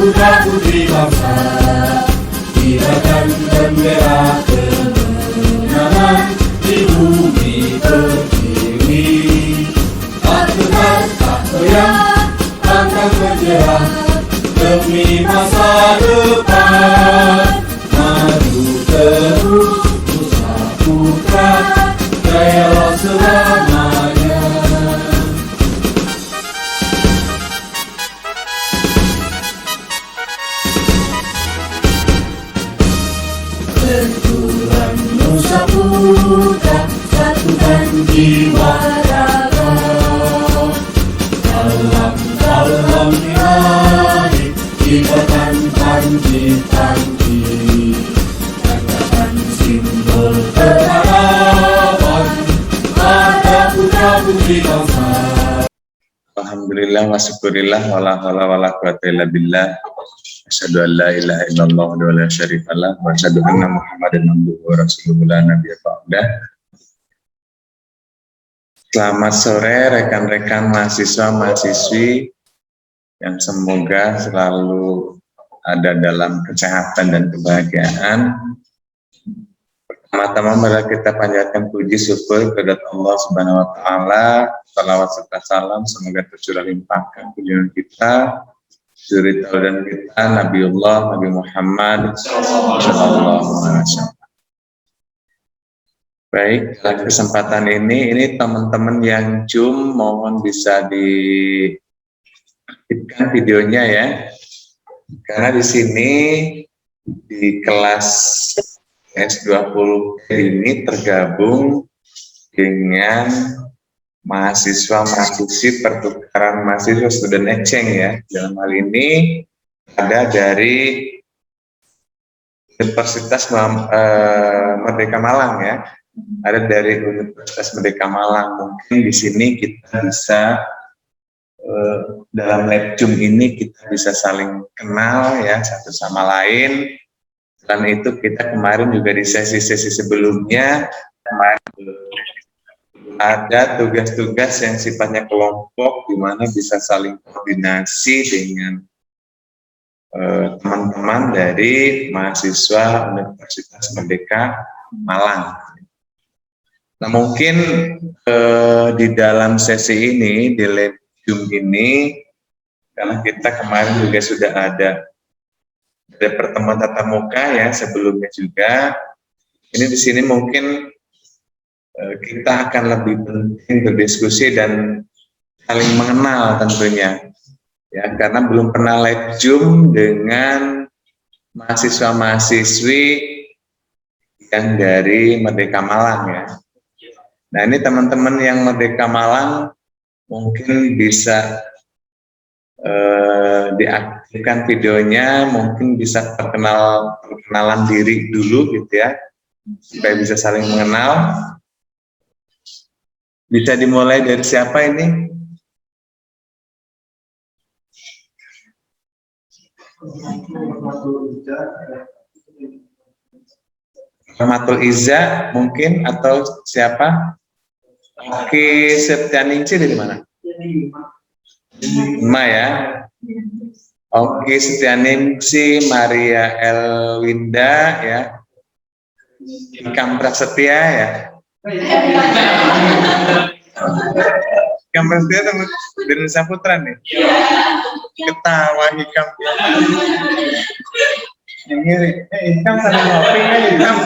putra-putri bangsa, gerakan bendera kemenangan di bumi pertiwi. Pasukan tak goyah, pantang bergerak demi masa depan. Maju terus Nusa Putra, jayalah selamanya. Benturan Nusa Putra, satukan jiwa raga. Dalam hari ikatan panji-panji, katakan simbol peradaban pada putra-putri bangsa. Alhamdulillah wa syukurillah wa la haula wa la quwwata illa billah. Asyhadu an la ilaha illallah wa la syarika lah wa asyhadu anna Muhammadan abduhu wa rasuluhu la nabiyya ba'dah. Selamat sore rekan-rekan mahasiswa-mahasiswi yang semoga selalu ada dalam kesehatan dan kebahagiaan. Pertama-tama mari kita panjatkan puji syukur kepada Allah Subhanahu wa taala. Salawat serta salam semoga tercurah limpahkan kunjungan kita, suri tauladan kita Nabiullah Nabi Muhammad sallallahu alaihi wasallam. Baik, dalam kesempatan ini teman-teman yang Zoom mohon bisa diaktifkan videonya ya. Karena di sini di kelas S20 ini tergabung dengan mahasiswa-mahasiswi pertukaran mahasiswa student exchange ya. Dalam hal ini ada dari Universitas Merdeka Malang ya. Ada dari Universitas Merdeka Malang. Mungkin di sini kita bisa dalam live Zoom ini kita bisa saling kenal ya satu sama lain. Selain itu kita kemarin juga di sesi-sesi sebelumnya kemarin ada tugas-tugas yang sifatnya kelompok di mana bisa saling koordinasi dengan teman-teman dari mahasiswa Universitas Merdeka Malang. Nah mungkin di dalam sesi ini, di live Zoom ini, karena kita kemarin juga sudah ada pertemuan tatap muka ya sebelumnya juga, ini di sini mungkin kita akan lebih penting berdiskusi dan saling mengenal tentunya, ya karena belum pernah live Zoom dengan mahasiswa-mahasiswi yang dari Merdeka Malang ya. Nah ini teman-teman yang Merdeka Malang mungkin bisa diaktifkan videonya, mungkin bisa perkenalan diri dulu gitu ya, supaya bisa saling mengenal. Bisa dimulai dari siapa ini? Rahmatul Iza mungkin atau siapa? Oke, Septianingsih dari mana? Ma ya. Oke, Septianingsih, Maria Elwinda ya. Ikam Prasetya ya. Ikam Prasetya dari Nusa Putra nih. Ketawa Ikam. Ini Ikam saling ngopi kan Ikam.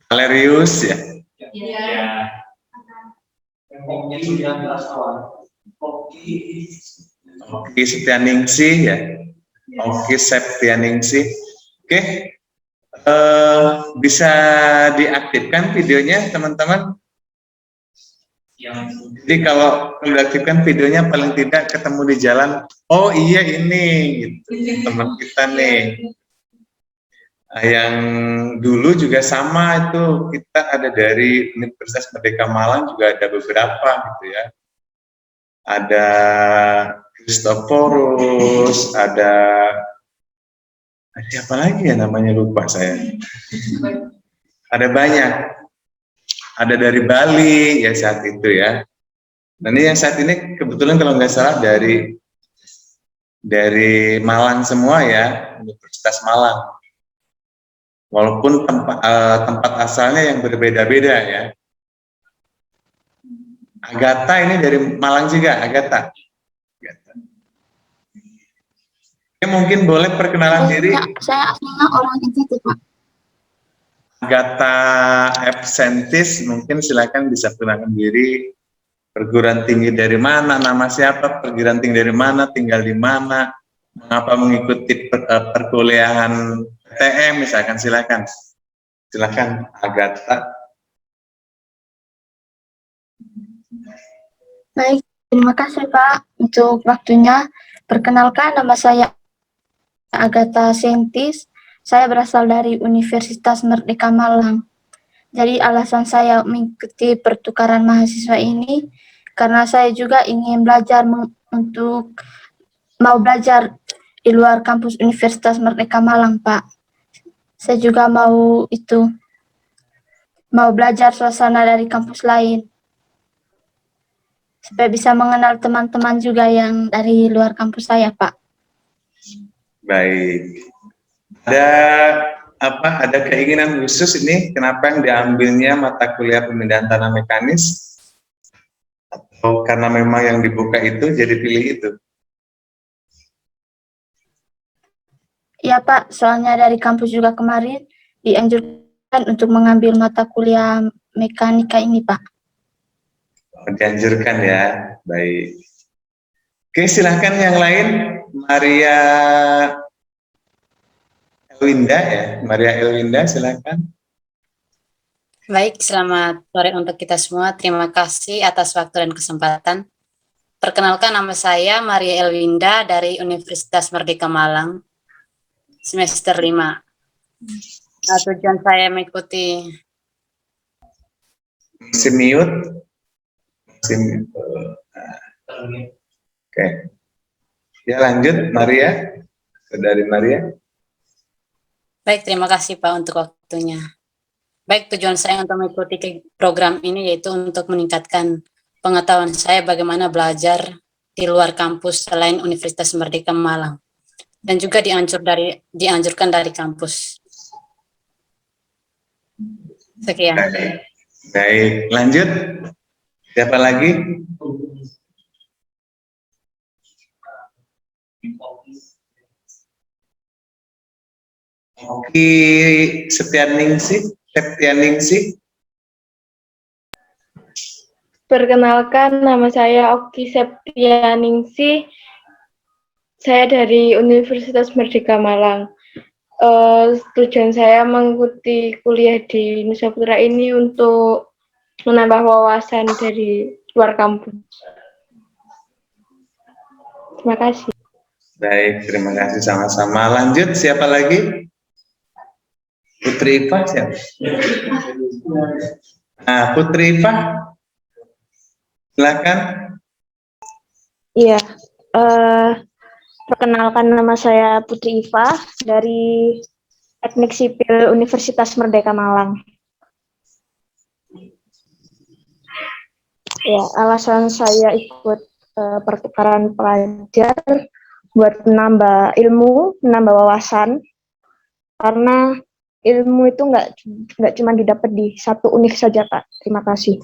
Valerius ya. Oke, Septianingsih ya. Oke, Septianingsih. Oke. Bisa diaktifkan videonya teman-teman. Jadi kalau mengaktifkan videonya paling tidak ketemu di jalan, oh iya ini gitu, teman kita nih. Yang dulu juga sama itu, kita ada dari Universitas Merdeka Malang juga ada beberapa gitu ya. Ada Christophorus, ada Ada apa lagi ya namanya, lupa saya. Ada banyak. Ada dari Bali ya saat itu ya. Dan ini yang saat ini kebetulan kalau nggak salah dari Malang semua ya, Universitas Malang. Walaupun tempat asalnya yang berbeda-beda ya. Agatha ini dari Malang juga, Agatha. Ya, mungkin boleh perkenalan diri. Saya aslinya orang NTT, Pak. Agatha Absentis, mungkin silakan bisa perkenalkan diri. Perguruan tinggi dari mana, nama siapa, perguruan tinggi dari mana, tinggal di mana, mengapa mengikuti perkuliahan PTM, misalkan, silakan. Silakan, Agatha. Baik, terima kasih Pak untuk waktunya. Perkenalkan, nama saya Agatha Sentis. Saya berasal dari Universitas Merdeka Malang. Jadi alasan saya mengikuti pertukaran mahasiswa ini karena saya juga ingin belajar mau belajar di luar kampus Universitas Merdeka Malang, Pak. Saya juga mau belajar suasana dari kampus lain supaya bisa mengenal teman-teman juga yang dari luar kampus saya, Pak. Baik. Ada keinginan khusus ini kenapa yang diambilnya mata kuliah pemindahan tanah mekanis? Atau karena memang yang dibuka itu jadi pilih itu? Iya Pak, soalnya dari kampus juga kemarin dianjurkan untuk mengambil mata kuliah mekanika ini, Pak. Dianjurkan ya, baik. Oke, silahkan yang lain, Maria Elwinda ya, Maria Elwinda, silahkan. Baik, selamat sore untuk kita semua. Terima kasih atas waktu dan kesempatan. Perkenalkan, nama saya Maria Elwinda dari Universitas Merdeka Malang, semester 5. Tujuan saya mengikuti... Mute. Oke. Ya, lanjut Maria. Saudari Maria. Baik, terima kasih Pak untuk waktunya. Baik, tujuan saya untuk mengikuti program ini yaitu untuk meningkatkan pengetahuan saya bagaimana belajar di luar kampus selain Universitas Merdeka Malang. Dan juga dianjurkan dari kampus. Sekian. Baik, lanjut. Siapa lagi? Oki Septianingsih. Perkenalkan, nama saya Oki Septianingsih. Saya dari Universitas Merdeka Malang. Tujuan saya mengikuti kuliah di Nusa Putra ini untuk menambah wawasan dari luar kampus. Terima kasih. Baik, terima kasih sama-sama. Lanjut, siapa lagi? Putri Ipa siapa? Nah, Putri Ipa, silakan. Iya, perkenalkan nama saya Putri Iva dari Teknik Sipil Universitas Merdeka Malang. Ya, alasan saya ikut pertukaran pelajar buat menambah ilmu, menambah wawasan, karena ilmu itu nggak cuma didapat di satu univ saja, Pak. Terima kasih.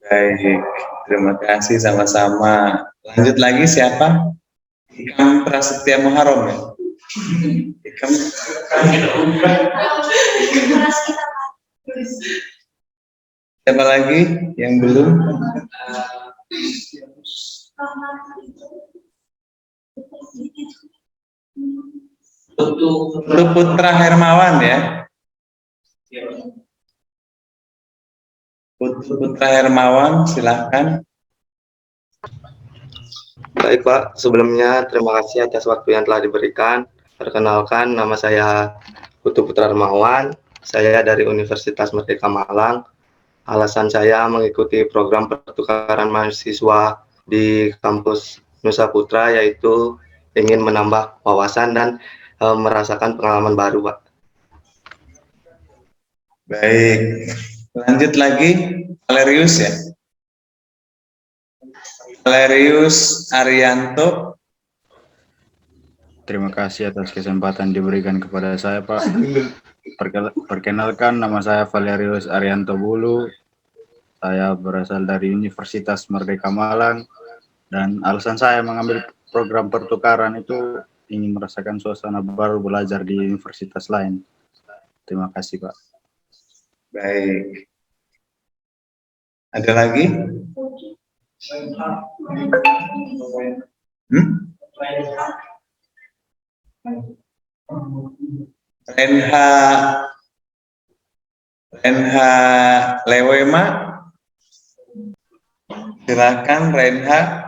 Baik, terima kasih sama-sama. Lanjut lagi siapa? Ikam Prasetya Muharram ya? Ikam. Siapa lagi yang belum? Putra Hermawan ya? Putra Hermawan, silahkan. Baik Pak, sebelumnya terima kasih atas waktu yang telah diberikan. Perkenalkan, nama saya Putu Putra Hermawan. Saya dari Universitas Merdeka Malang. Alasan saya mengikuti program pertukaran mahasiswa di kampus Nusa Putra yaitu ingin menambah wawasan dan merasakan pengalaman baru, Pak. Baik, lanjut lagi Valerius ya. Valerius Arianto. Terima kasih atas kesempatan diberikan kepada saya, Pak. Perkenalkan, nama saya Valerius Arianto Bulu. Saya berasal dari Universitas Merdeka Malang, dan alasan saya mengambil program pertukaran itu ingin merasakan suasana baru belajar di universitas lain. Terima kasih, Pak. Baik. Ada lagi? Renha Lewema. Silakan Renha.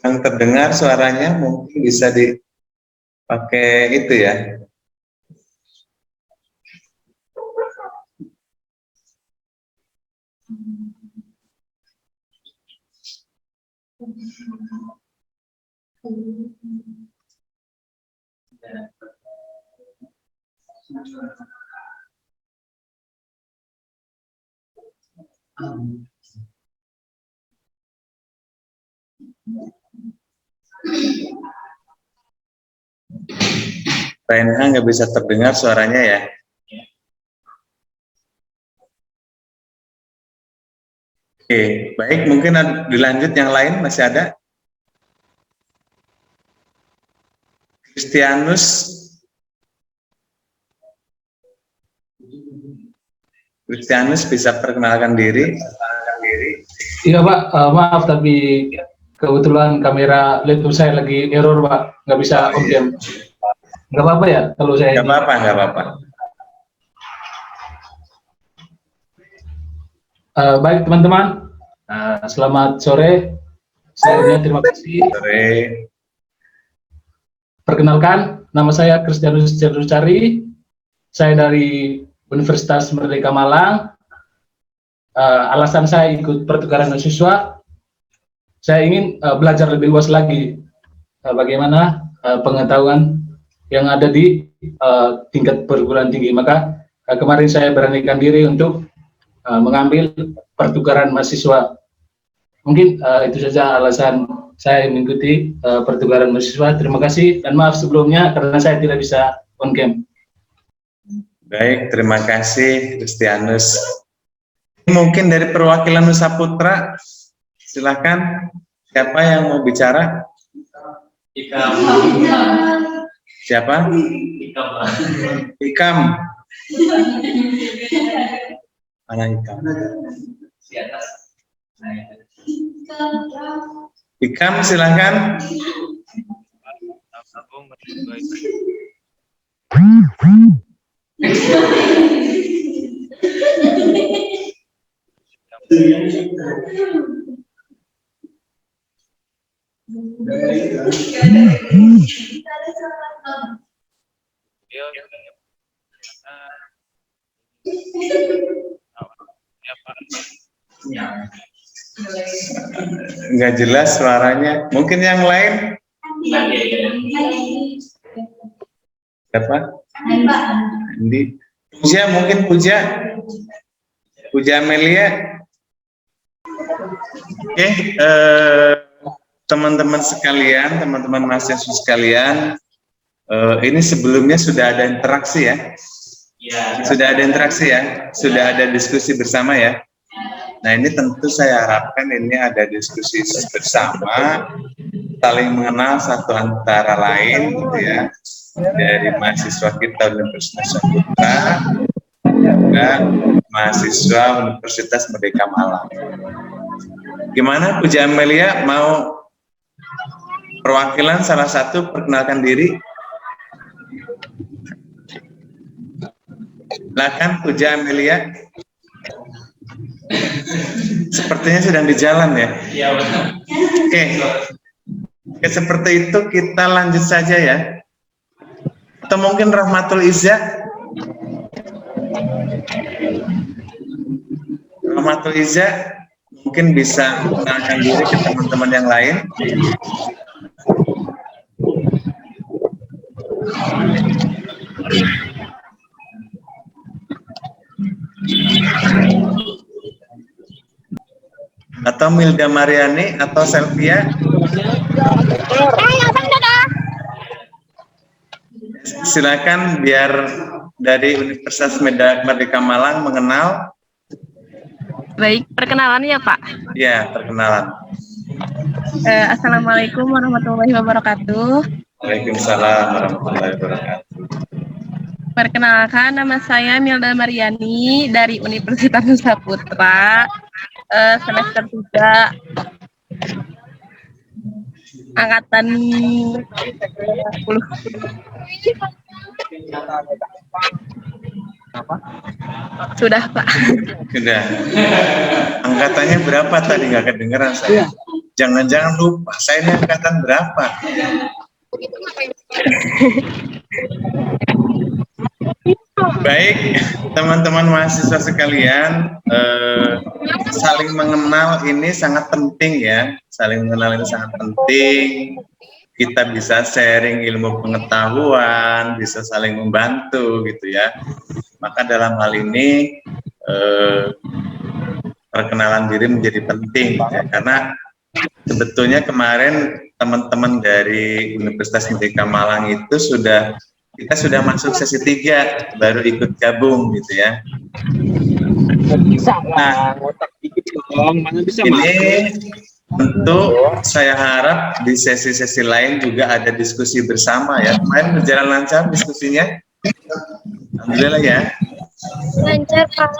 Yang terdengar suaranya mungkin bisa dipakai itu ya. Renha nggak bisa terdengar suaranya ya. Oke, baik, mungkin dilanjut yang lain masih ada. Kristianus bisa perkenalkan diri. Iya Pak, maaf tapi kebetulan kamera laptop saya lagi error Pak, nggak bisa on cam. Nggak apa-apa ya kalau saya. Nggak apa-apa. Baik teman-teman, selamat sore. Sebelumnya terima kasih. Sore. Perkenalkan, nama saya Kristianus Cari. Saya dari Universitas Merdeka Malang. Alasan saya ikut pertukaran mahasiswa, saya ingin belajar lebih luas lagi bagaimana pengetahuan yang ada di tingkat perguruan tinggi. Maka kemarin saya beranikan diri untuk mengambil pertukaran mahasiswa. Mungkin itu saja alasan saya mengikuti pertukaran mahasiswa. Terima kasih dan maaf sebelumnya karena saya tidak bisa on cam. Baik, terima kasih Kristianus. Mungkin dari perwakilan Nusa Putra, silakan. Siapa yang mau bicara? Ikam. Siapa? Ikam. Mana Ikam? Di atas. Ikam, silakan. Nggak jelas suaranya. Mungkin yang lain? Siapa? Andi. Puja, mungkin Puja. Puja Amelia. Oke, teman-teman sekalian, teman-teman mahasiswa sekalian, ini sebelumnya sudah ada interaksi ya? Sudah ada interaksi ya? Sudah ada diskusi bersama ya? Nah, ini tentu saya harapkan ini ada diskusi bersama, saling mengenal satu antara lain, gitu ya, dari mahasiswa kita Universitas Putra, juga mahasiswa Universitas Merdeka Malang. Gimana Puja Amelia, mau perwakilan salah satu perkenalkan diri? Silakan Puja Amelia. Sepertinya sedang di jalan ya. Iya benar. Oke, seperti itu kita lanjut saja ya. Atau mungkin Rahmatul Izza. Rahmatul Iza mungkin bisa mengenalkan diri ke teman-teman yang lain. Atau Milda Mariani atau Selvia. Silakan biar dari Universitas Merdeka Malang mengenal. Baik, perkenalan ya Pak. Ya, perkenalan. Assalamualaikum warahmatullahi wabarakatuh. Waalaikumsalam warahmatullahi wabarakatuh. Perkenalkan, nama saya Milda Mariani dari Universitas Nusa Putra, semester 3, angkatan 10. Sudah Pak. Sudah. Angkatannya berapa tadi? Nggak kedengeran saya. Jangan-jangan lupa, saya ini angkatan berapa? Baik, teman-teman mahasiswa sekalian, saling mengenal ini sangat penting ya. Saling mengenal ini sangat penting. Kita bisa sharing ilmu pengetahuan, bisa saling membantu gitu ya. Maka dalam hal ini perkenalan diri menjadi penting ya, karena sebetulnya kemarin teman-teman dari Universitas Merdeka Malang itu kita sudah masuk sesi 3, baru ikut gabung gitu ya. Nah, ini tentu saya harap di sesi-sesi lain juga ada diskusi bersama ya. Kemarin berjalan lancar diskusinya? Alhamdulillah ya. Lancar Pak.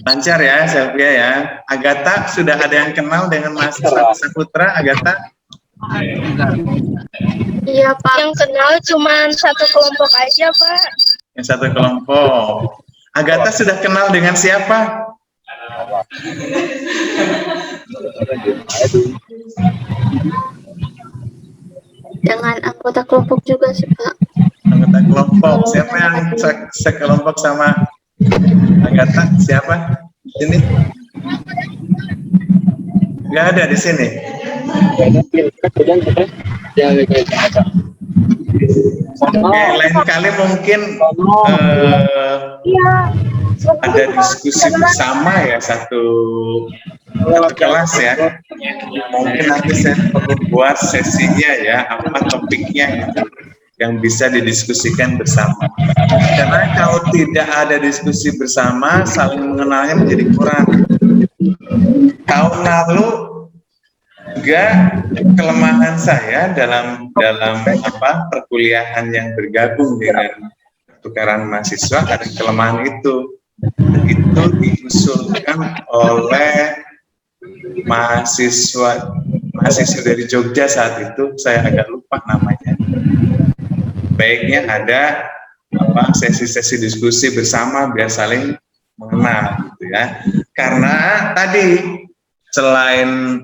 Lancar ya, Selvia ya. Agatha, sudah ada yang kenal dengan mahasiswa Saputra, Agatha? Iya Pak. Yang kenal cuma satu kelompok aja Pak. Yang satu kelompok. Agatha sudah kenal dengan siapa? Dengan anggota kelompok juga sih Pak. Anggota kelompok. Siapa yang sekelompok sama Agatha? Siapa? Sini? Nggak ada di sini. Oke, lain kali mungkin ada diskusi bersama ya satu kelas ya. Mungkin nanti saya perlu buat sesinya ya, apa topiknya gitu, yang bisa didiskusikan bersama. Karena kalau tidak ada diskusi bersama, saling mengenalnya menjadi kurang. Tahun lalu juga kelemahan saya dalam perkuliahan yang bergabung dengan pertukaran mahasiswa, ada kelemahan itu diusulkan oleh mahasiswa dari Jogja saat itu, saya agak lupa namanya. Baiknya ada sesi-sesi diskusi bersama biar saling mengenal gitu ya. Karena tadi selain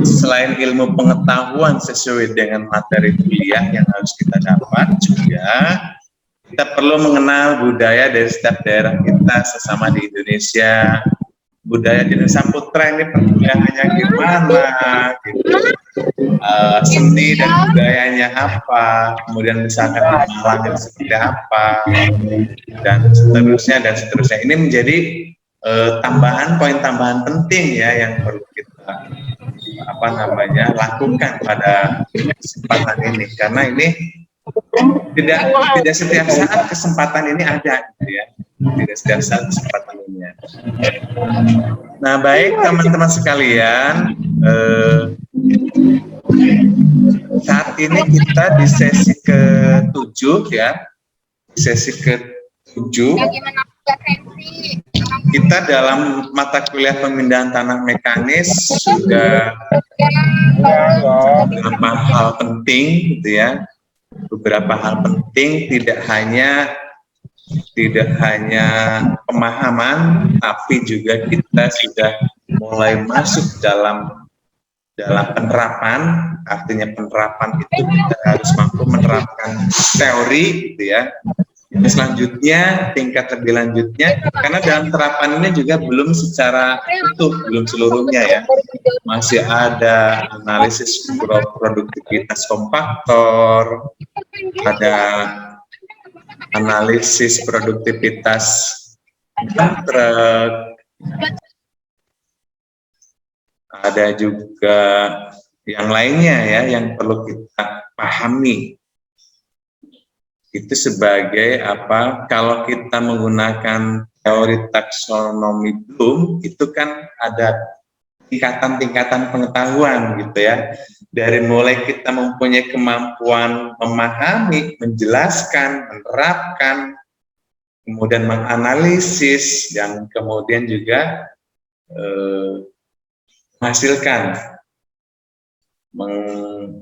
selain ilmu pengetahuan sesuai dengan materi kuliah yang harus kita dapat, juga kita perlu mengenal budaya dari setiap daerah kita sesama di Indonesia. Budaya di Nusa Putra ini perkuliahannya gimana, gitu. Seni dan budayanya apa, kemudian misalkan Malang seperti apa, dan seterusnya. Ini menjadi poin tambahan penting ya yang perlu kita lakukan pada kesempatan ini, karena ini tidak setiap saat kesempatan ini ada gitu ya, tidak setiap saat kesempatan ini ada. Nah baik teman-teman sekalian, saat ini kita di sesi ke-7 ya, sesi ke-7 kita dalam mata kuliah pemindahan tanah mekanis sudah beberapa hal penting gitu ya, beberapa hal penting, tidak hanya pemahaman, tapi juga kita sudah mulai masuk dalam penerapan. Artinya penerapan itu kita harus mampu menerapkan teori gitu ya, Dan selanjutnya, tingkat lebih lanjutnya, karena dalam terapan ini juga belum secara utuh, belum seluruhnya ya. Masih ada analisis produktivitas kompaktor, ada analisis produktivitas dump truck, ada juga yang lainnya ya yang perlu kita pahami. Itu sebagai apa, kalau kita menggunakan teori taksonomi Bloom itu kan ada tingkatan-tingkatan pengetahuan gitu ya, dari mulai kita mempunyai kemampuan memahami, menjelaskan, menerapkan, kemudian menganalisis, yang kemudian juga menghasilkan,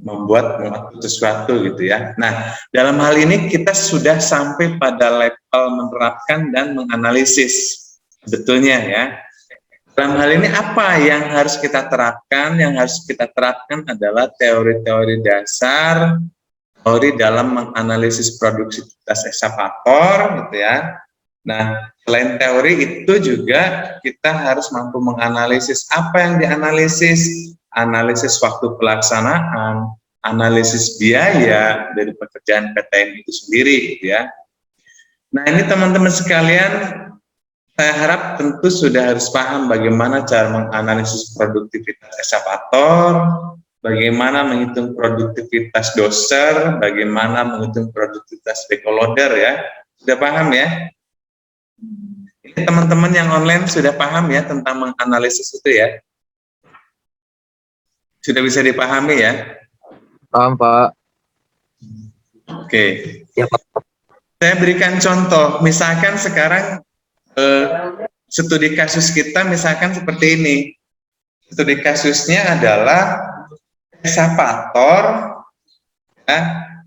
membuat sesuatu gitu ya. Nah, dalam hal ini kita sudah sampai pada level menerapkan dan menganalisis sebetulnya ya. Dalam hal ini apa yang harus kita terapkan? Yang harus kita terapkan adalah teori-teori dasar, teori dalam menganalisis produktivitas ekskavator gitu ya. Nah, selain teori itu juga kita harus mampu menganalisis apa yang dianalisis, analisis waktu pelaksanaan, analisis biaya dari pekerjaan PTM itu sendiri gitu ya. Nah, ini teman-teman sekalian, saya harap tentu sudah harus paham bagaimana cara menganalisis produktivitas ekskavator, bagaimana menghitung produktivitas doser, bagaimana menghitung produktivitas backhoe loader ya. Sudah paham ya? Ini teman-teman yang online sudah paham ya tentang menganalisis itu ya? Sudah bisa dipahami ya? Paham, Pak. Oke. Ya, Pak. Saya berikan contoh, misalkan sekarang studi kasus kita misalkan seperti ini. Studi kasusnya adalah ekskavator. Ya,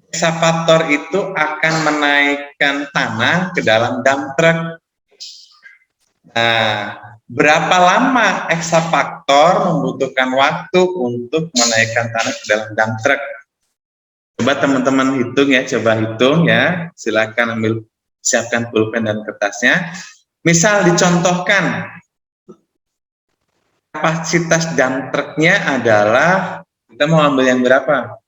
ekskavator itu akan menaikkan tanah ke dalam dump truck. Nah, berapa lama ekskavator membutuhkan waktu untuk menaikkan tanah ke dalam dump truck? Coba teman-teman hitung ya, coba hitung ya. Silakan ambil, siapkan pulpen dan kertasnya. Misal dicontohkan kapasitas dump truck-nya adalah, kita mau ambil yang berapa?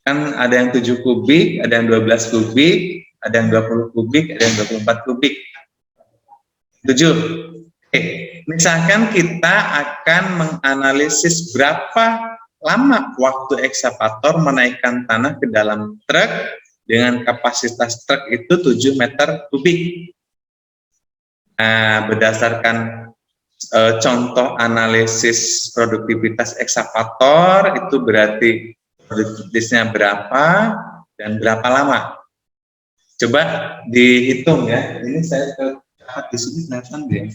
Kan ada yang 7 kubik, ada yang 12 kubik, ada yang 20 kubik, ada yang 24 kubik. 7. Oke, misalkan kita akan menganalisis berapa lama waktu ekskavator menaikkan tanah ke dalam truk dengan kapasitas truk itu 7 meter kubik. Nah, berdasarkan contoh analisis produktivitas ekskavator itu berarti produktivitasnya berapa dan berapa lama. Coba dihitung ya. Ini saya di sini kelihatan deh.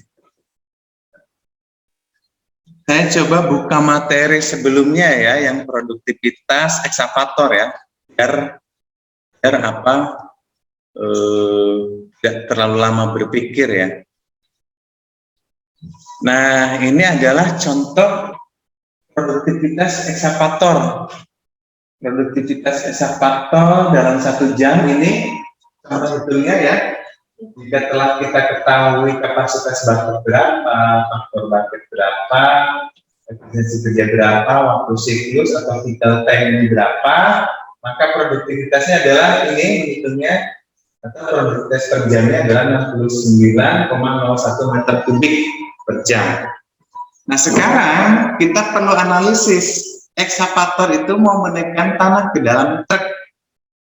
Saya coba buka materi sebelumnya ya, yang produktivitas ekskavator ya, biar apa tidak terlalu lama berpikir ya. Nah, ini adalah contoh produktivitas ekskavator. Produktivitas ekskavator dalam 1 jam ini, contohnya ya, jika telah kita ketahui kapasitas bucket berapa, faktor bucket berapa, efisiensi kerja berapa, waktu siklus atau cycle time berapa, maka produktivitasnya adalah ini menghitungnya, atau produktivitas per jamnya adalah 69,01 meter kubik per jam. Nah, sekarang kita perlu analisis ekskavator itu mau menaikkan tanah ke dalam truk.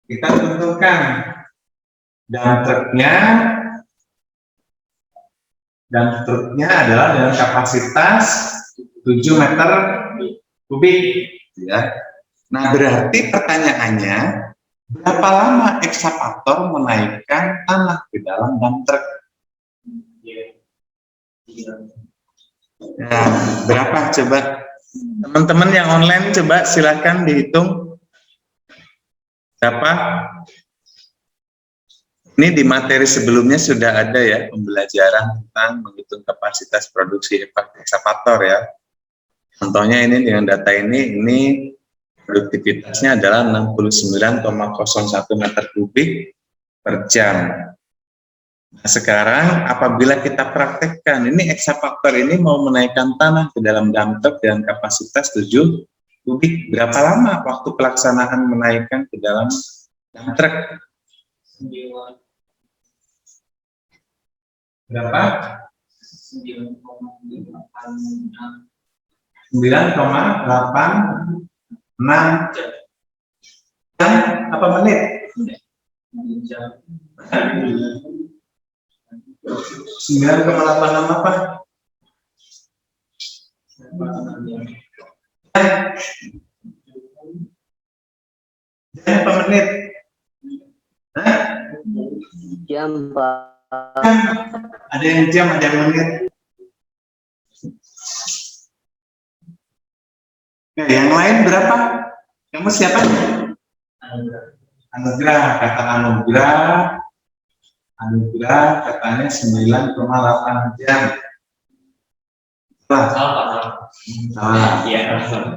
Kita tentukan dan truknya adalah dengan kapasitas 7 meter kubik ya. Nah, berarti pertanyaannya, berapa lama ekskavator menaikkan tanah ke dalam dump truck? Nah, berapa coba? Teman-teman yang online coba silakan dihitung. Berapa? Ini di materi sebelumnya sudah ada ya pembelajaran tentang menghitung kapasitas produksi ekskavator ya. Contohnya ini dengan data ini produktivitasnya adalah 69,01 meter kubik per jam. Nah, sekarang apabila kita praktekkan, ini eksapaktor ini mau menaikkan tanah ke dalam dump truck dengan kapasitas 7 kubik. Berapa lama waktu pelaksanaan menaikkan ke dalam dump truck? Berapa? 9,86 jam apa menit? 9,86 apa? Jam apa menit? Hah? Jam, Pak. Ada yang jam, ada yang menit. Oke, yang lain berapa? Kamu siapa? Anugrah, kata Anugrah katanya 9,8 jam. Salah.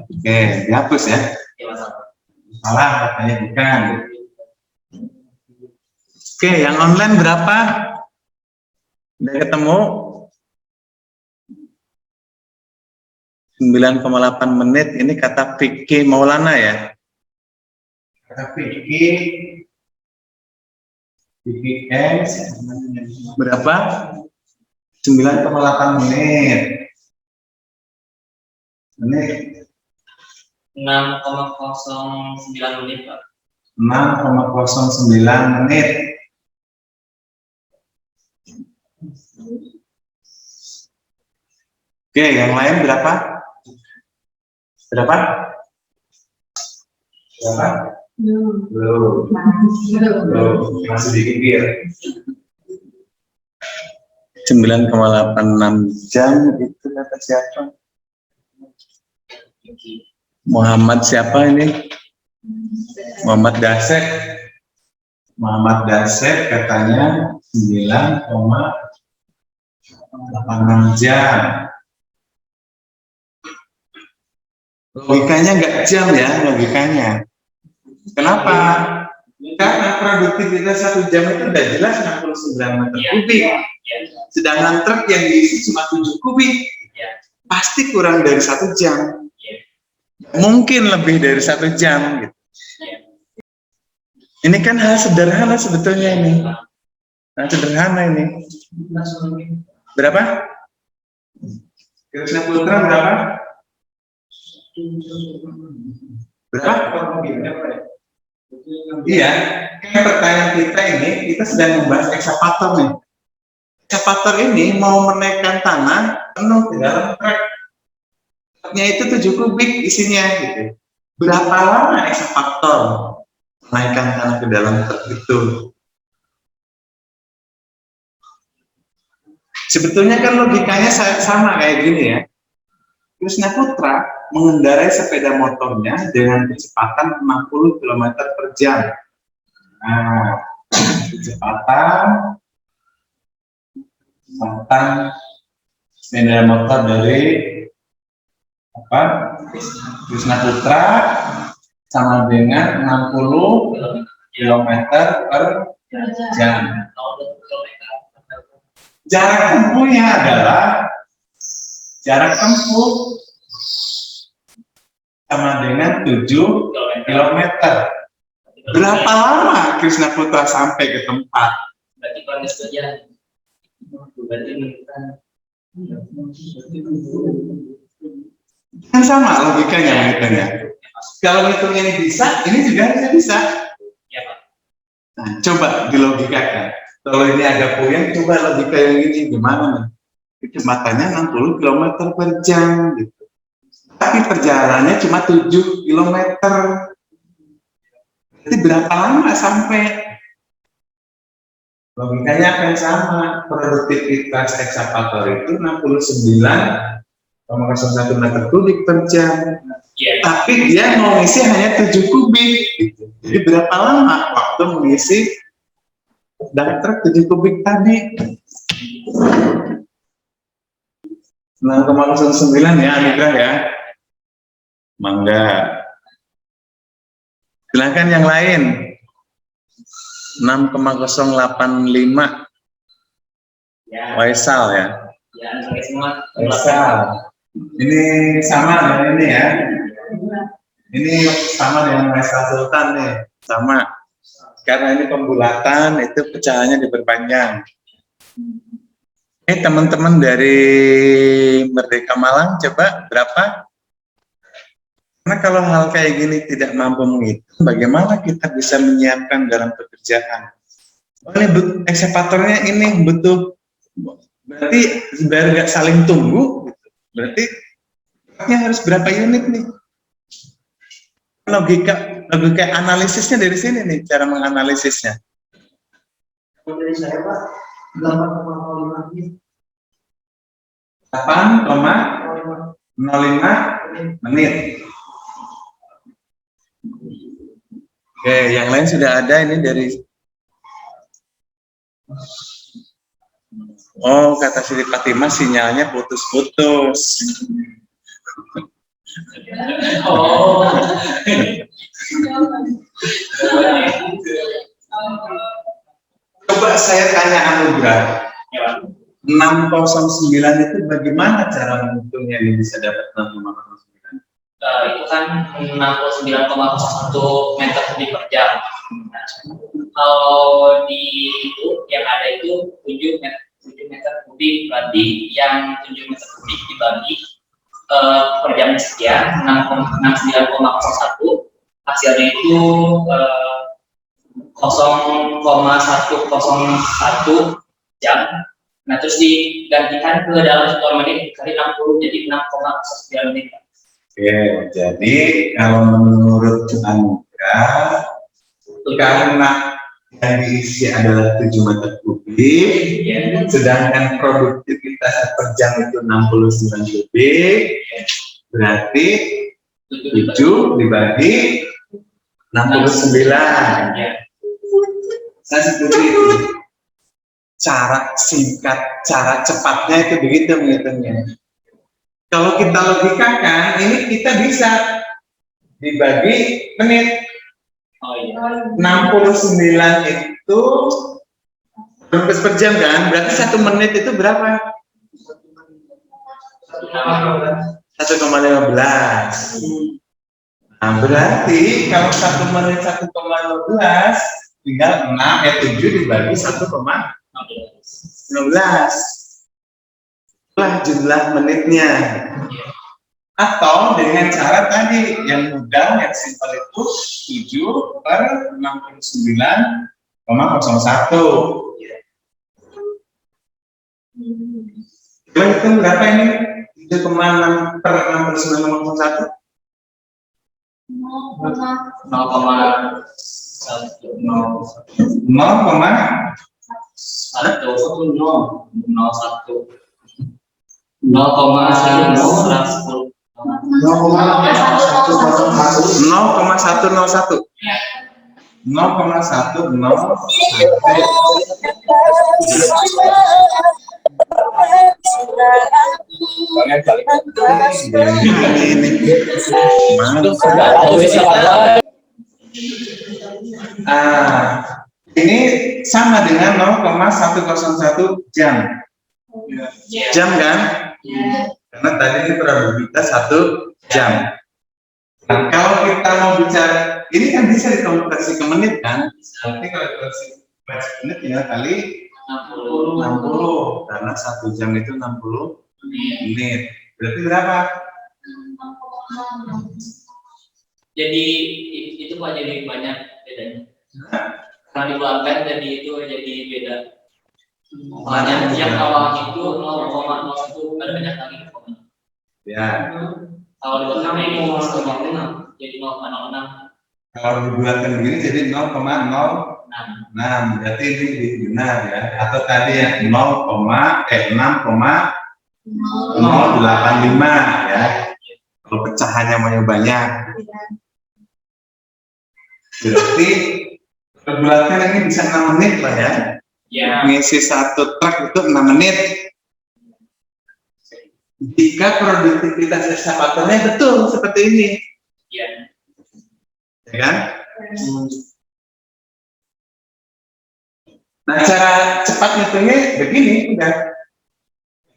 Oke, dihapus ya. Salah katanya bukan. Oke, yang online berapa? Udah ketemu? 9,8 menit, ini kata Vicky Maulana ya. Kata Vicky S berapa? 9,8 menit. 6,09 menit, Pak. 6,09 menit. Oke, yang lain berapa? Berapa? Belum. Masih dikit. 9,86 jam itu kata siapa? Muhammad siapa ini? Muhammad Dasek. Muhammad Dasek katanya 9,86 jam. Logikanya nggak jam ya, logikanya. Kenapa? Karena produktivitas 1 jam itu udah jelas 69 meter kubik. Sedangkan truk yang diisi cuma 7 kubik. Pasti kurang dari 1 jam. Mungkin lebih dari 1 jam. Gitu. Ini kan hal sederhana sebetulnya ini. Hal sederhana ini. Berapa? Krisna Putra berapa? Berapa? Iya, kan pertanyaan kita ini, kita sedang membahas eksavator nih. Eksavator ini mau menaikkan tanah penuh ke dalam truk. Truknya itu 7 kubik isinya gitu. Berapa lama eksavator menaikkan tanah ke dalam truk itu? Sebetulnya kan logikanya sama kayak gini ya. Krisna Putra mengendarai sepeda motornya dengan kecepatan 60 km per jam. Nah, kecepatan sepeda motor dari Krisna Putra sama dengan 60 km per jam. Jarak tempuhnya adalah jarak tempuh sama dengan 7 km. Berapa lama Krisna Putra sampai ke tempat? Berarti kalau saja. Kan sama logikanya. Kalau ngitungnya ini bisa, ini juga harusnya bisa. Nah, coba dilogikakan. Kalau ini agak puyeng, coba logika yang ini gimana nih? Kecepatannya 60 km per jam gitu. Tapi perjalanannya cuma 7 km. Jadi berapa lama sampai? Logikanya akan sama. Produktivitas eksavator itu 69,01 meter kubik per jam. Tapi dia mau ngisi hanya 7 kubik. Gitu. Jadi berapa lama waktu mengisi dump truck 7 kubik tadi? 9,09 ya, Anugrah ya. Mangga. Silakan yang lain. 6,085 Ya. Waisal ya. Ya, pakai semua. Waisal. Ini sama dengan ini ya. Ini sama dengan Waisal Sultan nih, sama. Karena ini pembulatan, itu pecahannya diperpanjang. Ini teman-teman dari Merdeka Malang, coba berapa? Karena kalau hal kayak gini tidak mampu menghitung, bagaimana kita bisa menyiapkan dalam pekerjaan? Oh, ini eksepatornya ini betul, berarti biar nggak saling tunggu, gitu. Berarti harus berapa unit nih? Logika analisisnya dari sini nih, cara menganalisisnya. Dari saya Pak, 8,05 menit. Oke, yang lain sudah ada ini dari. Oh, kata Siti Fatimah sinyalnya putus-putus. Oh. Coba saya tanya Anugrah. 609 itu bagaimana cara menghitungnya ini bisa dapat 6,09? Itu kan 69,01 meter kubik per jam. Kalau di itu yang ada itu 7 meter kubik, berarti yang 7 meter kubik dibagi per jamnya sekian 69,01, hasilnya itu 0,101 jam. Nah, terus digantikan ke dalam satu menit dikali 60 jadi 6,9 menit. Oke, jadi kalau menurut Anugrah, karena yang diisi adalah 7 meter kubik, sedangkan produktivitas per jam itu 69 kubik, berarti 7 dibagi 69. Saya setuju itu. Cara singkat, cara cepatnya itu begitu menghitungnya. Kalau kita logikakan, ini kita bisa dibagi menit. Oh, iya. 69 itu per jam kan, berarti 1 menit itu berapa? 1,15. Nah, berarti kalau 1 menit 1,15 tinggal 7 dibagi 1,15. Itulah jumlah menitnya. Atau dengan cara tadi yang mudah, yang simpel itu 7 per 69,01. Coba hitung berapa ini? 7,6 per 69,01? Ini sama dengan 0,101 jam. Jam kan? Karena tadi ini produktivitas 1 jam. Nah, kalau kita mau bicara, ini kan bisa dikonversi ke menit kan? Berarti kalau konversi ke menit ya kali 60, karena 1 jam itu 60 menit. Berarti berapa? Jadi itu Pak, jadi banyak bedanya. Karena dikeluarkan jadi itu jadi beda. Makanya yang awal itu 0,01 ada banyak lagi. Ya. Kalau dibuatkan ini 0,6 jadi 0,06. Kalau dibuatkan begini jadi 0,06. Berarti ini benar ya. Atau tadi ya 6,085 ya. Kalau pecahannya mau banyak. Berarti perbuatan ini bisa 6 menit Pak ya. Ngisi 1 truk itu 6 menit. Jika produktivitas ekskavatornya betul seperti ini. Ya kan? Nah, cara cepat ngitungnya begini, udah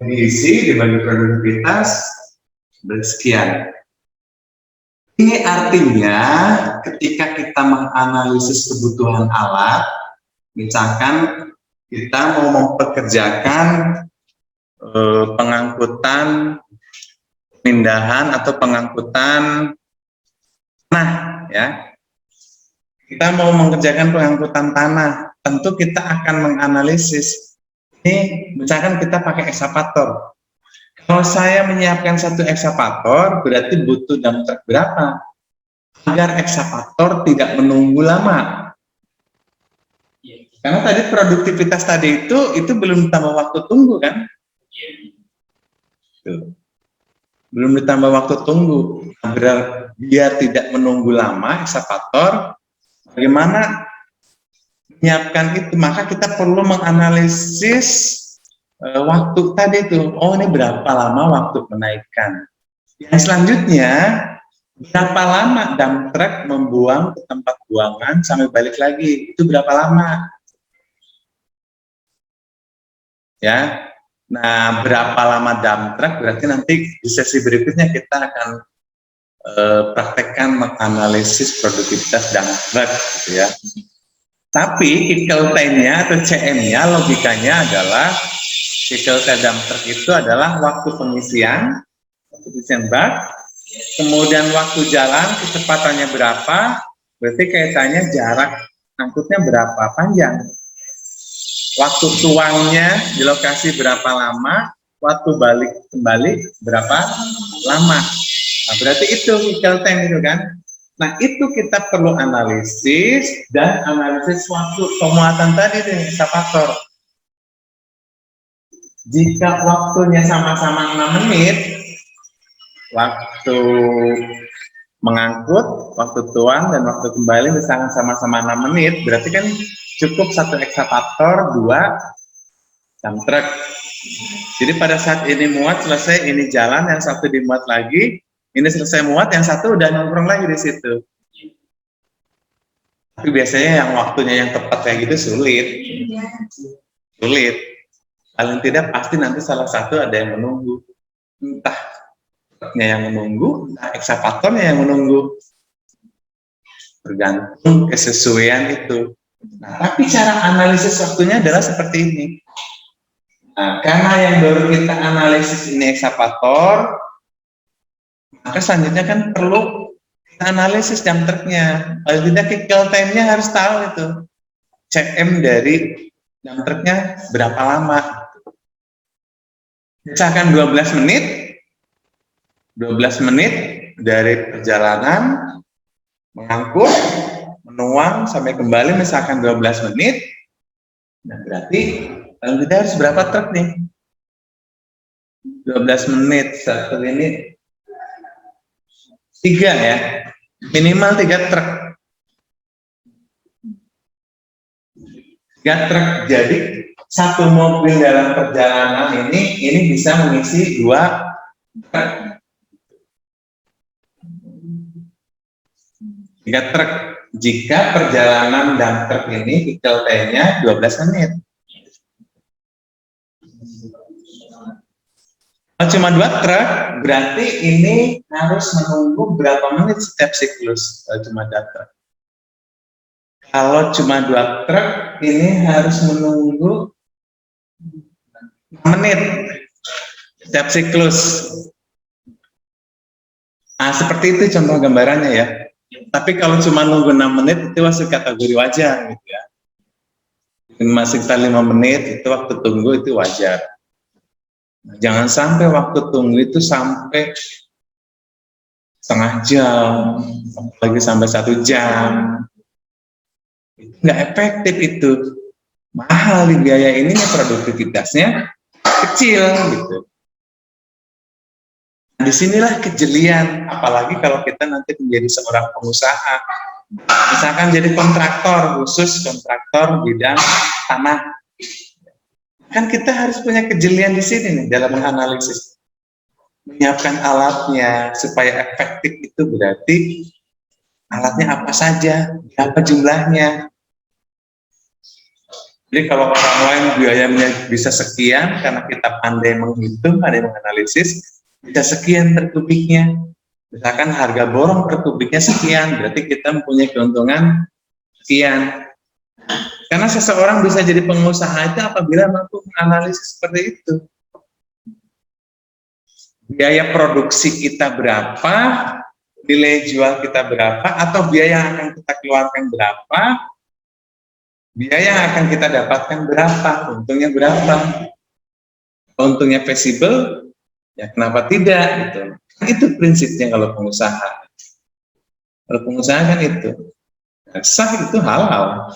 diisi dibagi produktivitas bersekian. Ini artinya ketika kita menganalisis kebutuhan alat, misalkan kita mau mempekerjakan pengangkutan pemindahan atau pengangkutan tanah, ya, kita mau mengerjakan pengangkutan tanah, tentu kita akan menganalisis. Ini misalkan kita pakai ekskavator. Kalau saya menyiapkan satu ekskavator, berarti butuh dump truck berapa? Agar ekskavator tidak menunggu lama. Karena tadi produktivitas tadi itu belum ditambah waktu tunggu kan? Belum ditambah waktu tunggu. Biar tidak menunggu lama ekskavator, bagaimana menyiapkan itu? Maka kita perlu menganalisis waktu tadi itu. Oh, ini berapa lama waktu menaikkan? Yang selanjutnya, berapa lama dump truck membuang ke tempat buangan sampai balik lagi? Itu berapa lama? Ya. Nah, berapa lama dump truck berarti nanti di sesi berikutnya kita akan praktekkan menganalisis produktivitas dump truck, gitu ya. Tapi cycle time-nya atau CM-nya logikanya adalah cycle time dump truck itu adalah waktu pengisian bak, kemudian waktu jalan kecepatannya berapa, berarti kaitannya jarak angkutnya berapa panjang. Waktu tuangnya di lokasi berapa lama, waktu balik kembali berapa lama. Nah, berarti itu cycle time itu kan. Nah, itu kita perlu analisis dan analisis waktu pemuatan tadi nih, ekskavator. Jika waktunya sama-sama 6 menit, waktu mengangkut, waktu tuang, dan waktu kembali misalnya sama-sama 6 menit, berarti kan cukup satu ekskavator, 2 dump truck. Jadi pada saat ini muat selesai, ini jalan, yang satu dimuat lagi, ini selesai muat, yang satu udah nongkrong lagi di situ. Tapi biasanya yang waktunya yang tepat kayak gitu sulit. Paling tidak pasti nanti salah satu ada yang menunggu. Entah truknya yang menunggu, entah ekskavatornya yang menunggu. Tergantung kesesuaian itu. Nah, tapi cara analisis waktunya adalah seperti ini. Nah, karena yang baru kita analisis ini ekskavator, maka selanjutnya kan perlu kita analisis dump trucknya. Paling tidak cycle time-nya harus tahu itu. CM dari dump trucknya berapa lama. Misalkan 12 menit dari perjalanan mengangkut, menuang sampai kembali misalkan 12 menit. Nah, berarti paling tidak harus berapa truk nih? 12 menit, satu ini 3 ya, minimal 3 truk. 3 truk, jadi satu mobil dalam perjalanan ini bisa mengisi 2 truk. 3 truk. Jika perjalanan dump truck ini cycle time-nya 12 menit. Kalau cuma 2 truk, berarti ini harus menunggu berapa menit setiap siklus kalau cuma 2 truk. Kalau cuma 2 truk, ini harus menunggu 6 menit setiap siklus. Nah, seperti itu contoh gambarannya ya. Tapi kalau cuma nunggu 6 menit itu masih kategori wajar gitu ya. Masih 5 menit itu waktu tunggu itu wajar. Nah, jangan sampai waktu tunggu itu sampai setengah jam, apalagi sampai 1 jam. Itu nggak efektif itu. Mahal di biaya ini produktivitasnya kecil gitu. Disinilah kejelian, apalagi kalau kita nanti menjadi seorang pengusaha, misalkan jadi kontraktor, khusus kontraktor bidang tanah, kan kita harus punya kejelian di sini nih dalam menganalisis, menyiapkan alatnya supaya efektif itu berarti alatnya apa saja, berapa jumlahnya. Jadi kalau orang lain biayanya bisa sekian, karena kita pandai menghitung, pandai menganalisis, bisa sekian per kubiknya. Misalkan harga borong per kubiknya sekian, berarti kita mempunyai keuntungan sekian. Karena seseorang bisa jadi pengusaha itu apabila mampu menganalisis seperti itu. Biaya produksi kita berapa, nilai jual kita berapa, atau biaya yang akan kita keluarkan berapa, biaya yang akan kita dapatkan berapa, untungnya berapa. Untungnya visible, ya kenapa tidak gitu. Itu prinsipnya kalau pengusaha. Kalau pengusaha kan itu. Sah itu halal.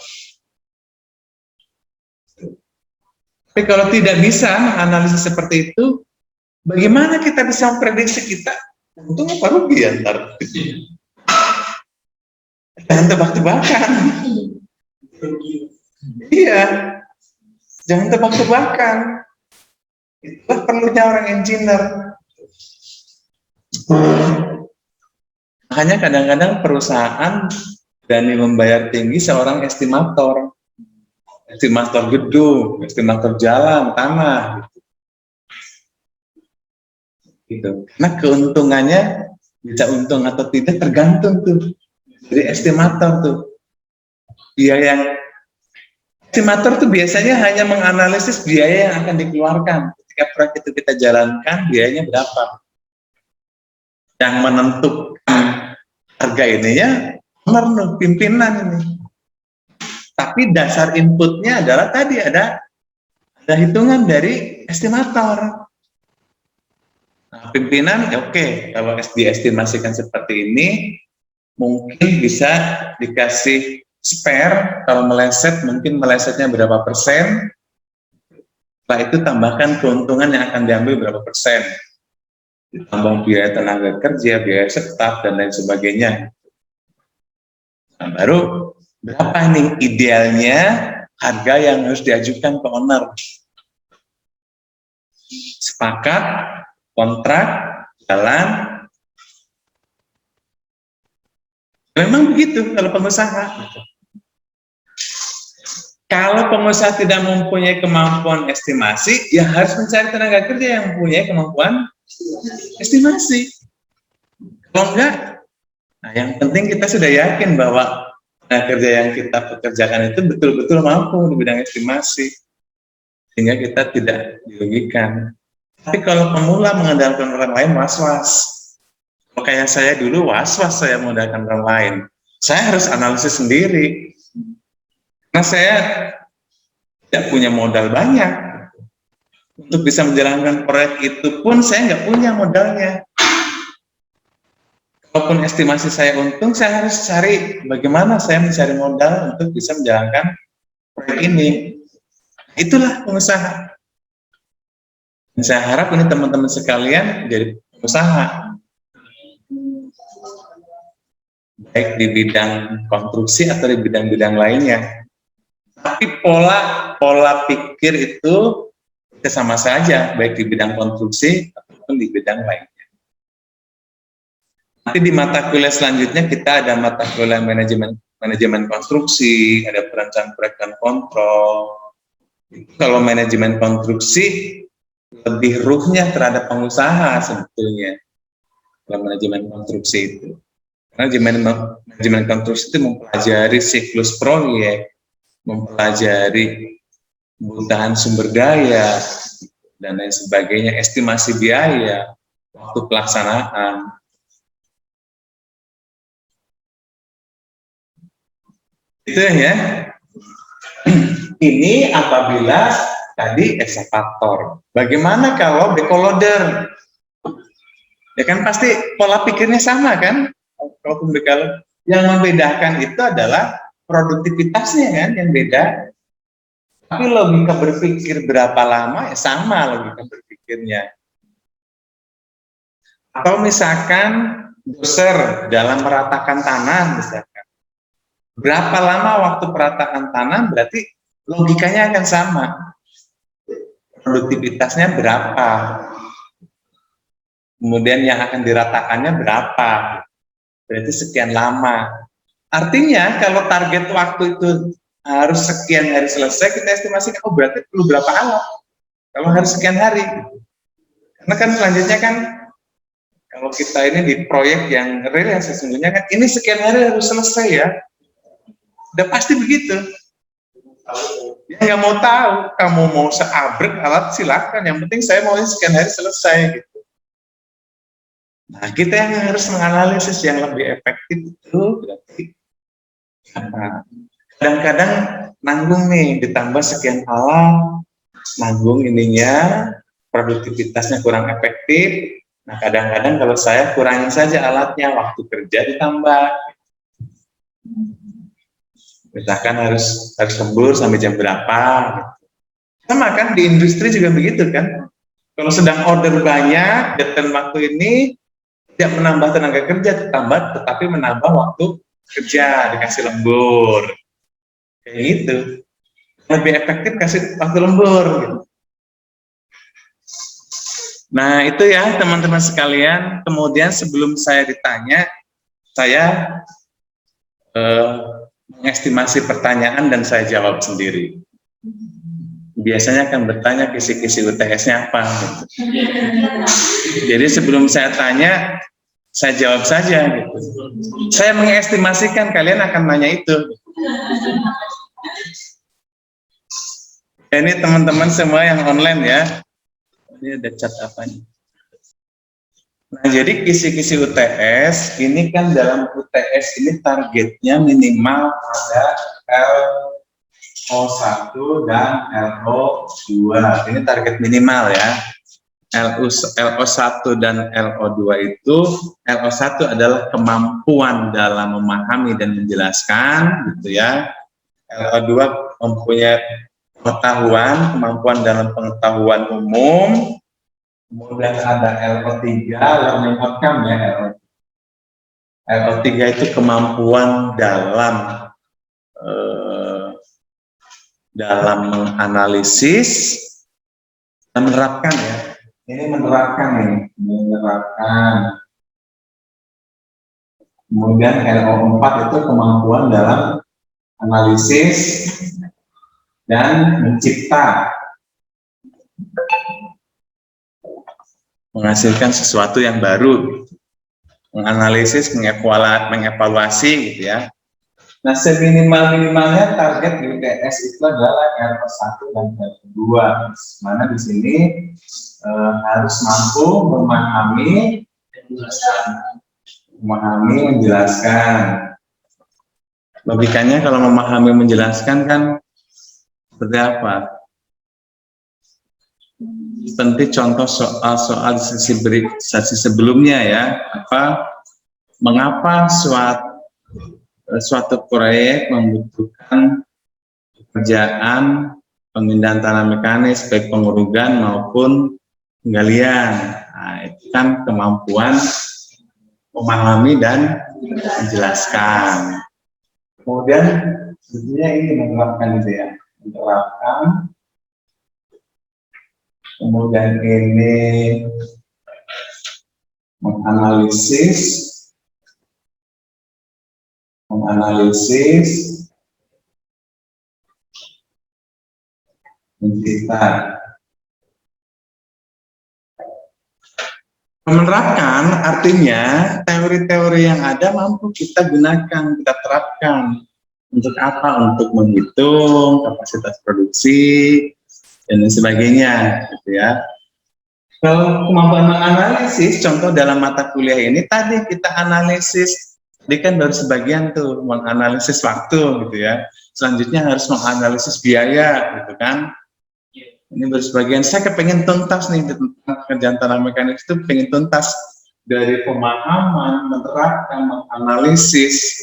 Tapi kalau tidak bisa menganalisis seperti itu, bagaimana kita bisa memprediksi kita untung apa rugi ya ntar? Jangan tebak-tebakan. Iya, jangan tebak-tebakan. Itulah perlunya orang engineer. Makanya kadang-kadang perusahaan berani membayar tinggi seorang estimator. Estimator gedung, estimator jalan, tanah, gitu. Karena keuntungannya bisa untung atau tidak tergantung tuh dari estimator tuh. Estimator tuh biasanya hanya menganalisis biaya yang akan dikeluarkan ketika proyek itu kita jalankan, biayanya berapa. Yang menentukan harga ininya owner, pimpinan ini. Tapi dasar inputnya adalah tadi ada hitungan dari estimator. Nah, pimpinan, oke, kalau diestimasikan seperti ini, mungkin bisa dikasih spare, kalau meleset, mungkin melesetnya berapa persen, setelah itu tambahkan keuntungan yang akan diambil berapa persen, ditambah biaya tenaga kerja, biaya staf, dan lain sebagainya. Nah, baru berapa nih idealnya harga yang harus diajukan ke owner. Sepakat, kontrak, jalan. Memang begitu kalau pengusaha. Kalau pengusaha tidak mempunyai kemampuan estimasi, ya harus mencari tenaga kerja yang mempunyai kemampuan estimasi. Kalau enggak, nah yang penting kita sudah yakin bahwa tenaga kerja yang kita pekerjakan itu betul-betul mampu di bidang estimasi, sehingga kita tidak dirugikan. Tapi kalau pemula mengandalkan orang lain, was-was. Kalau kayak saya dulu, was-was saya mengandalkan orang lain. Saya harus analisis sendiri. Karena saya tidak punya modal banyak. Untuk bisa menjalankan proyek itu pun saya nggak punya modalnya. Walaupun estimasi saya untung, saya harus cari bagaimana saya mencari modal untuk bisa menjalankan proyek ini. Itulah pengusaha. Dan saya harap ini teman-teman sekalian jadi pengusaha. Baik di bidang konstruksi atau di bidang-bidang lainnya. Tapi pola pikir itu sama saja, baik di bidang konstruksi ataupun di bidang lainnya. Nanti di mata kuliah selanjutnya kita ada mata kuliah manajemen konstruksi, ada perencanaan proyek dan kontrol. Kalau manajemen konstruksi lebih ruhnya terhadap pengusaha sebetulnya. Kalau manajemen konstruksi itu, karena manajemen konstruksi itu mempelajari siklus proyek, mempelajari kebutuhan sumber daya dan lain sebagainya, estimasi biaya, waktu pelaksanaan. Itu ya. Ini apabila tadi eksavator. Bagaimana kalau backloader? Ya kan pasti pola pikirnya sama kan? Kalau backloader, yang membedakan itu adalah produktivitasnya kan yang beda. Tapi logika berpikir berapa lama ya sama logika berpikirnya. Atau misalkan doser dalam meratakan tanah misalkan. Berapa lama waktu perataan tanah, berarti logikanya akan sama. Produktivitasnya berapa. Kemudian yang akan diratakannya berapa. Berarti sekian lama. Artinya kalau target waktu itu harus sekian hari selesai, kita estimasikan, oh berarti perlu berapa alat kalau harus sekian hari. Karena kan selanjutnya kan kalau kita ini di proyek yang real yang sesungguhnya kan ini sekian hari harus selesai ya. Udah pasti begitu. Ya nggak mau tahu, kamu mau seabrek alat silakan. Yang penting saya mau sekian hari selesai gitu. Nah kita yang harus menganalisis yang lebih efektif itu berarti apa? Kadang-kadang nanggung nih, ditambah sekian alat, nanggung ininya, produktivitasnya kurang efektif. Nah kadang-kadang kalau saya kurangin saja alatnya, waktu kerja ditambah. Misalkan harus lembur sampai jam berapa. Sama kan di industri juga begitu kan. Kalau sedang order banyak, deadline waktu ini tidak menambah tenaga kerja, tetapi menambah waktu kerja, dikasih lembur. Kayak gitu. Lebih efektif kasih waktu lembur. Gitu. Nah itu ya teman-teman sekalian. Kemudian sebelum saya ditanya, saya mengestimasi pertanyaan dan saya jawab sendiri. Biasanya akan bertanya kisi-kisi UTS-nya apa. Gitu. Jadi sebelum saya tanya, saya jawab saja. Gitu. Saya mengestimasikan kalian akan nanya itu. Ini teman-teman semua yang online ya. Ini ada chat apa nih? Nah, jadi kisi-kisi UTS, ini kan dalam UTS ini targetnya minimal ada LO1 dan LO2. Ini target minimal ya. LO1 dan LO2 itu, LO1 adalah kemampuan dalam memahami dan menjelaskan, gitu ya. LO2 mempunyai pengetahuan, kemampuan dalam pengetahuan umum. Kemudian ada LO3, learning outcome ya. LO3 itu kemampuan dalam menganalisis dan menerapkan ya. Ini menerapkan ini, menerapkan. Kemudian LO4 itu kemampuan dalam analisis dan mencipta. Menghasilkan sesuatu yang baru, menganalisis, mengevaluasi gitu ya. Nah, seminimal-minimalnya target di UTS itu adalah LO1 dan LO2. Mana di sini harus mampu memahami, menjelaskan. Logikanya kalau memahami, menjelaskan kan seperti apa? Seperti contoh soal-soal sesi sebelumnya ya, mengapa suatu proyek membutuhkan pekerjaan pemindahan tanah mekanis baik pengurugan maupun penggalian. Nah, itu kan kemampuan memahami dan menjelaskan. Kemudian sebetulnya ini menerapkan gitu ya, menerapkan. Kemudian ini menganalisis, mencipta. Menerapkan artinya teori-teori yang ada mampu kita gunakan, kita terapkan. Untuk apa? Untuk menghitung kapasitas produksi dan sebagainya, gitu ya. Kalau kemampuan menganalisis, contoh dalam mata kuliah ini tadi kita analisis, tadi kan baru sebagian tuh menganalisis waktu, gitu ya. Selanjutnya harus menganalisis biaya, gitu kan. Ini baru sebagian. Saya kepengen tuntas nih tentang pekerjaan tanah mekanis itu, pengen tuntas dari pemahaman, menerapkan, menganalisis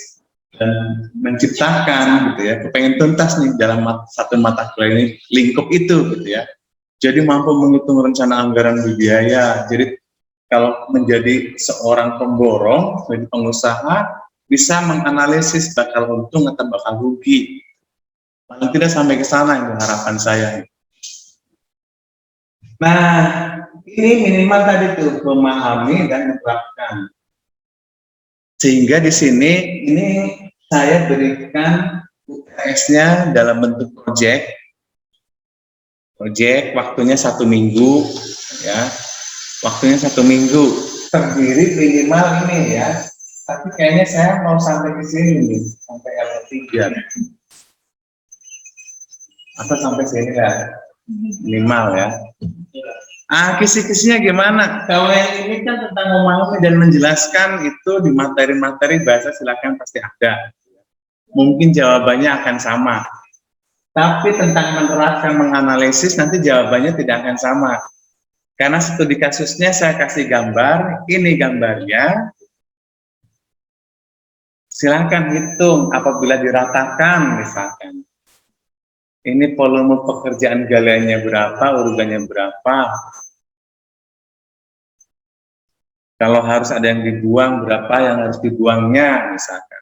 dan menciptakan, gitu ya. Kepengen tuntas nih dalam satu mata kuliah ini, lingkup itu, gitu ya. Jadi mampu menghitung rencana anggaran biaya. Jadi kalau menjadi seorang pemborong, menjadi pengusaha, bisa menganalisis bakal untung atau bakal rugi. Paling tidak sampai ke sana itu harapan saya. Nah, ini minimal tadi tuh memahami dan menerapkan. Sehingga di sini ini saya berikan TS-nya dalam bentuk project. Waktunya 1 minggu, ya. Waktunya 1 minggu. Terdiri minimal ini ya. Tapi kayaknya saya mau sampai ke sini nih, sampai L3. Atau sampai sini ya, minimal ya. Kisi-kisinya gimana? Kalau yang ini kan tentang memahami dan menjelaskan itu di materi-materi bahasa silakan pasti ada. Mungkin jawabannya akan sama. Tapi tentang menerapkan, menganalisis, nanti jawabannya tidak akan sama. Karena studi kasusnya saya kasih gambar, ini gambarnya. Silakan hitung apabila diratakan misalkan. Ini volume pekerjaan galiannya berapa, urutannya berapa. Kalau harus ada yang dibuang, berapa yang harus dibuangnya misalkan.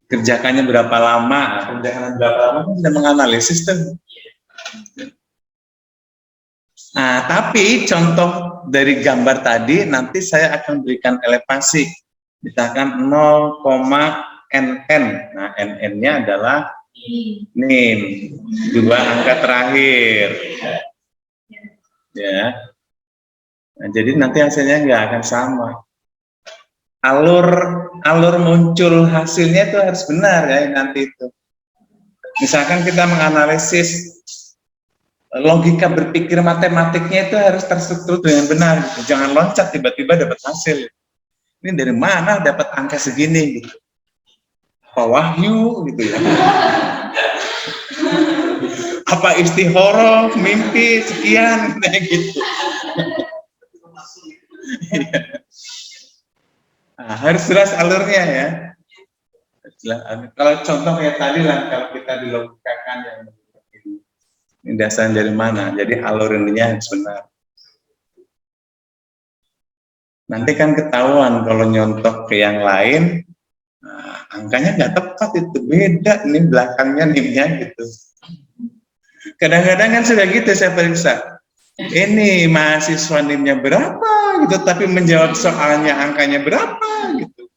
Kerjakannya berapa lama, kerjakan berapa lama kan sudah menganalisis tuh. Nah, tapi contoh dari gambar tadi nanti saya akan berikan elevasi, misalkan 0,nn. Nah, nn-nya adalah nim, 2 angka terakhir. Ya. Nah, jadi nanti hasilnya nggak akan sama. Alur muncul hasilnya itu harus benar ya nanti itu. Misalkan kita menganalisis logika berpikir matematiknya itu harus terstruktur dengan benar. Gitu. Jangan loncat tiba-tiba dapat hasil. Ini dari mana dapat angka segini? Gitu. Apa wahyu gitu ya? Apa istihoroh, mimpi sekian kayak gitu. Nah, harus jelas alurnya ya. Kalau contoh kayak tadi lah, kalau kita dilogikakan yang ini dasarnya dari mana, jadi alur ininya harus benar. Nanti kan ketahuan kalau nyontoh ke yang lain, nah, angkanya nggak tepat, itu beda, ini belakangnya nimnya gitu. Kadang-kadang kan sudah gitu saya periksa. Ini mahasiswa nimnya berapa gitu, tapi menjawab soalnya angkanya berapa gitu.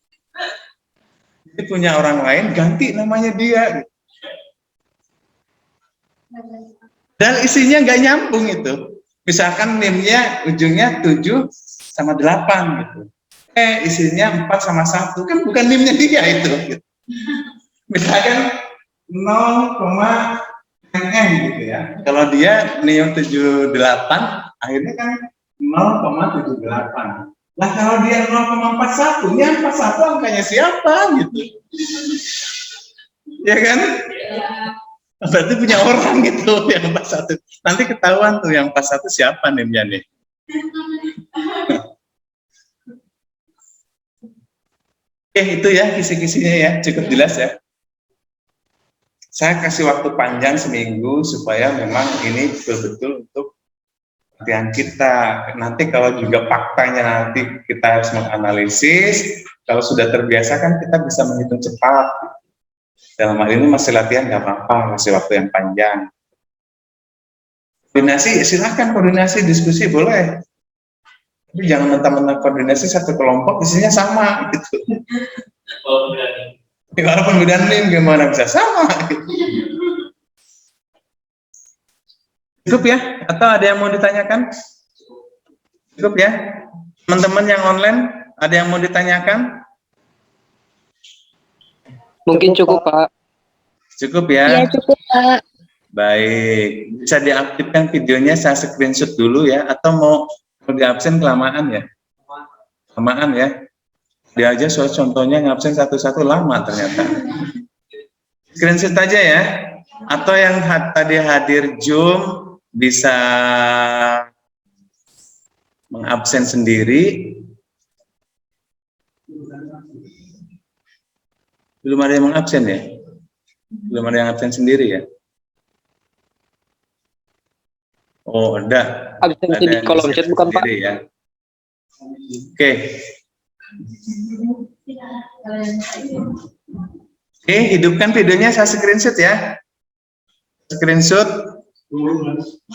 Jadi punya orang lain ganti namanya dia. Gitu. Dan isinya nggak nyambung itu. Misalkan nimnya ujungnya 7 sama 8 gitu. Isinya 4 sama 1 kan bukan nimnya dia itu. Gitu. Misalkan 0,nn gitu ya. Kalau dia nim 78 akhirnya kan 0,78. Lah kalau dia 0,41, nya 41 angkanya siapa gitu. Ya kan? Berarti punya orang gitu yang 41. Nanti ketahuan tuh yang 41 siapa nimnya nih. Itu ya kisi-kisinya ya, cukup jelas ya. Saya kasih waktu panjang seminggu supaya memang ini betul-betul untuk latihan kita. Nanti kalau juga faktanya nanti kita harus menganalisis, kalau sudah terbiasa kan kita bisa menghitung cepat. Dalam hal ini masih latihan nggak apa-apa, masih waktu yang panjang. Koordinasi, silakan koordinasi, diskusi boleh. Tapi jangan mentah-mentah koordinasi satu kelompok isinya sama gitu. Walaupun beda nim gimana bisa sama gitu. Cukup ya? Atau ada yang mau ditanyakan? Cukup ya? Teman-teman yang online, ada yang mau ditanyakan? Mungkin cukup, Pak. Cukup ya? Iya, cukup, Pak. Baik. Bisa diaktifkan videonya, saya screenshot dulu ya, atau mau di absen kelamaan ya? Kelamaan ya? Dia aja soal contohnya ngabsen satu-satu lama ternyata. Screenshot aja ya. Atau yang tadi hadir Zoom bisa mengabsen sendiri. Belum ada yang mengabsen ya? Belum ada yang absen sendiri ya? Oh, ada. Absen di kolom chat bukan, Pak? Ya. Oke. Oke, hidupkan videonya, saya screenshot ya. Screenshot. Oke.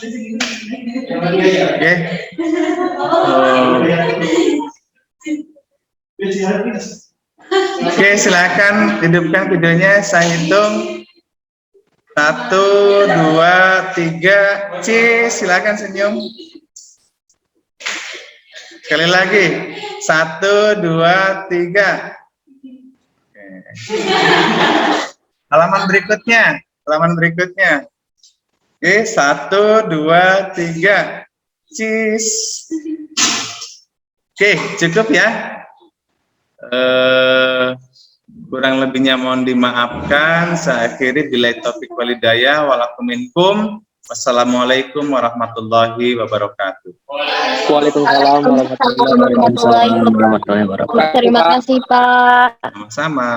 Oke, silakan hidupkan videonya. Saya hitung 1, 2, 3. Silakan senyum. Sekali lagi. 1, 2, 3. Oke. Halaman berikutnya. Oke, 1, 2, 3. Oke, cukup ya. Kurang lebihnya mohon dimaafkan. Saya akhiri billahi taufiq walhidayah. Walakuminkum. Wassalamualaikum warahmatullahi wabarakatuh. Waalaikumsalam warahmatullahi wabarakatuh. Terima kasih Pak. Sama-sama.